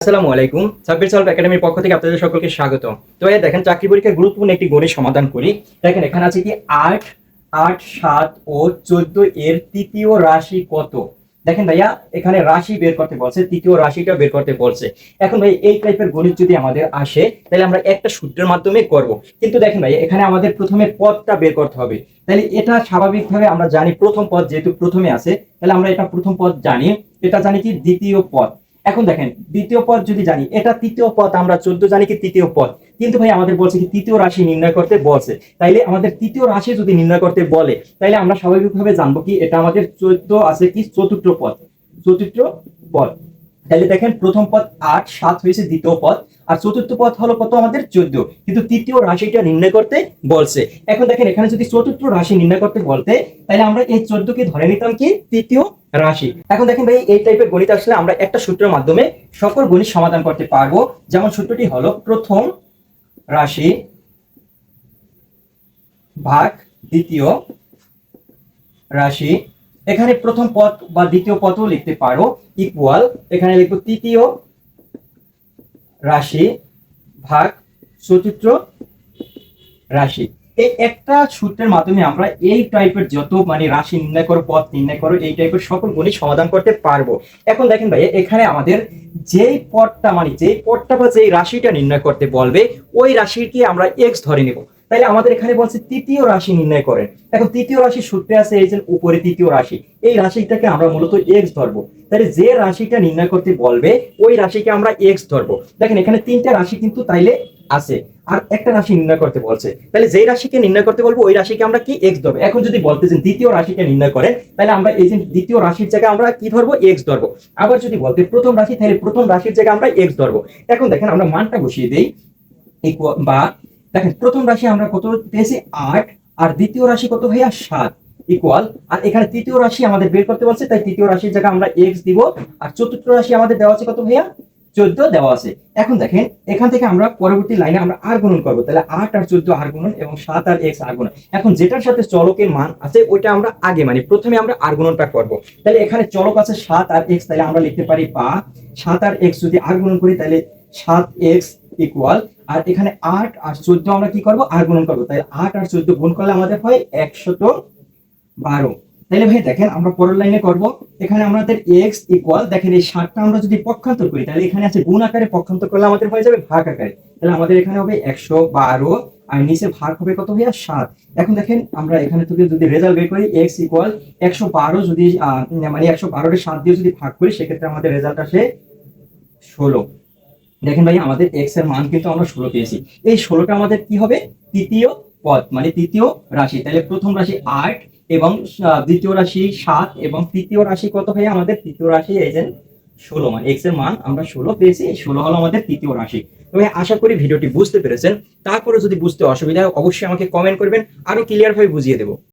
আসসালামু আলাইকুম। সাব্বির সলভ একাডেমির পক্ষ থেকে আপনাদের সকলকে স্বাগত। তো এই দেখেন চাকরি পরীক্ষার গুরুত্বপূর্ণ একটি গণিত সমাধান করি। দেখেন এখানে আছে কি 8, 8, 7 ও 14 এর তৃতীয় রাশি কত? দেখেন ভাইয়া এখানে রাশি বের করতে বলছে, তৃতীয় রাশিটা বের করতে বলছে। এখন ভাই এই টাইপের গণিত যদি আমাদের আসে তাহলে আমরা একটা সূত্রের মাধ্যমে করব। কিন্তু দেখেন ভাই এখানে আমাদের প্রথমে পদটা বের করতে হবে। তাহলে এটা স্বাভাবিকভাবে আমরা জানি প্রথম পদ যেহেতু প্রথমে আছে, তাহলে আমরা এটা প্রথম পদ জানি। এটা জানি কি দ্বিতীয় পদ। এখন দেখেন দ্বিতীয় পদ যদি জানি, এটা তৃতীয় পদ, আমরা 14 জানি কি তৃতীয় পদ। কিন্তু ভাই আমাদের বলছে কি তৃতীয় রাশি নির্ণয় করতে বলছে। তাইলে আমাদের তৃতীয় রাশি যদি নির্ণয় করতে বলে তাইলে আমরা স্বাভাবিকভাবে জানবো কি এটা আমাদের 14 আছে কি চতুর্থ পদ, চতুর্থ পদ। তাহলে দেখেন প্রথম পদ 8, 7 হয়েছে দ্বিতীয় পদ, আর চতুর্থ পদ হলো কত আমাদের 14, কিন্তু তৃতীয় রাশিটা নির্ণয় করতে বলছে। এখন দেখেন এখানে যদি চতুর্থ রাশি নির্ণয় করতে বলতে তাহলে আমরা এই 14 কে ধরে নিতাম কি তৃতীয় রাশি। এখন দেখেন ভাই এই টাইপের গণিত আসলে আমরা একটা সূত্রের মাধ্যমে সকল গণিত সমাধান করতে পারবো। যেমন সূত্রটি হলো প্রথম রাশি ভাগ দ্বিতীয় রাশি। এখানে প্রথম পদ বা দ্বিতীয় পদও লিখতে পারো, ইকুয়াল এখানে লিখবো তৃতীয় রাশি ভাগ চতুর্থ রাশি। এই একটা সূত্রের মাধ্যমে আমরা এই টাইপের যত রাশি নির্ণয় করো, পদ নির্ণয় করো, এই টাইপের সকল গণিত সমাধান করতে পারবো। এখন দেখেন ভাই এখানে আমাদের যেই পদটা যেই পদটা বা যেই রাশিটা নির্ণয় করতে বলবে ওই রাশিকে আমরা এক্স ধরে নেব। তাহলে আমাদের এখানে বলছে তৃতীয় রাশি নির্ণয় করেন। এখন তৃতীয় রাশি সূত্রে আছে এই যে উপরে তৃতীয় রাশি, এই রাশিটাকে আমরা মূলত এক্স ধরবো। তাহলে যে রাশিটা নির্ণয় করতে বলবে ওই রাশিকে আমরা এক্স ধরবো। দেখেন এখানে তিনটা রাশি কিন্তু তাইলে আছে, আর একটা রাশি নির্ণয় করতে বলছে, তাহলে যেই রাশিকে নির্ণয় করতে বলবো ওই রাশিকে আমরা কি এক্স ধরবো। এখন যদি বলতেছেন দ্বিতীয় রাশিকে নির্ণয় করেন তাহলে আমরা এই যে দ্বিতীয় রাশির জায়গায় আমরা কি ধরবো, এক্স ধরবো। আবার যদি বলতে প্রথম রাশি, তাহলে প্রথম রাশির জায়গায় আমরা এক্স ধরবো। এখন দেখেন আমরা মানটা বসিয়ে দেই, বা দেখেন প্রথম রাশি আমরা কত পেয়েছি 8, আর দ্বিতীয় রাশি কত ভাইয়া 7, ইকুয়াল। আর এখানে তৃতীয় রাশি আমাদের বের করতে বলছে, তাই তৃতীয় রাশির জায়গায় আমরা এক্স দিব। আর চতুর্থ রাশি আমাদের দেওয়া আছে কত ভাইয়া 14 দেওয়া আছে। এখন দেখেন এখান থেকে আমরা পরবর্তী লাইনে আমরা আর গুণন করবো, তাহলে 8 আর 14 আর গুণন এবং 7 আর x আর গুণন। এখন যেটার সাথে চলকের মান আছে ওইটা আমরা আগে প্রথমে আমরা আর গুণনটা করবো। তাহলে এখানে চলক আছে 7 আর x, তাহলে আমরা লিখতে পারি বা 7 আর x যদি আর গুণন করি তাহলে 7x ইকুয়াল। আর এখানে 8 আর 14 আমরা কি করবো, আর গুণন করবো, তাহলে 8 আর 14 গুণ করলে আমাদের হয় 112। তাহলে ভাই দেখেন আমরা পরের লাইনে করব, এখানে আমাদের x ইকুয়াল, দেখেন এই 7টা আমরা যদি পক্ষান্তর করি তাহলে এখানে আছে গুণ আকারে, পক্ষান্তর করলে আমাদের হয়ে যাবে ভাগ আকারে। তাহলে আমাদের এখানে হবে 112 আর নিচে ভাগ হবে কত ভাইয়া 7। এখন দেখেন আমরা এখানে থেকে যদি রেজাল্ট বের করি x ইকুয়াল 112, যদি 112 এর 7 দিয়ে যদি ভাগ করি সেক্ষেত্রে আমাদের রেজাল্ট আসে 16। দেখেন ভাই আমাদের x এর মান কিন্তু আমরা 16 পেয়েছি। এই 16টা আমাদের কি হবে, তৃতীয় পদ তৃতীয় রাশি। তাহলে প্রথম রাশি 8 এবং দ্বিতীয় রাশি 7 এবং তৃতীয় রাশি কত ভাই আমাদের তৃতীয় রাশি এই যে 16, x এর মান আমরা 16 পেয়েছি। এই 16 হলো আমাদের তৃতীয় রাশি। তবে আশা করি ভিডিওটি বুঝতে পেরেছেন। তারপরে যদি বুঝতে অসুবিধা হয় অবশ্যই আমাকে কমেন্ট করবেন, আরো ক্লিয়ার ভাবে বুঝিয়ে দেবো।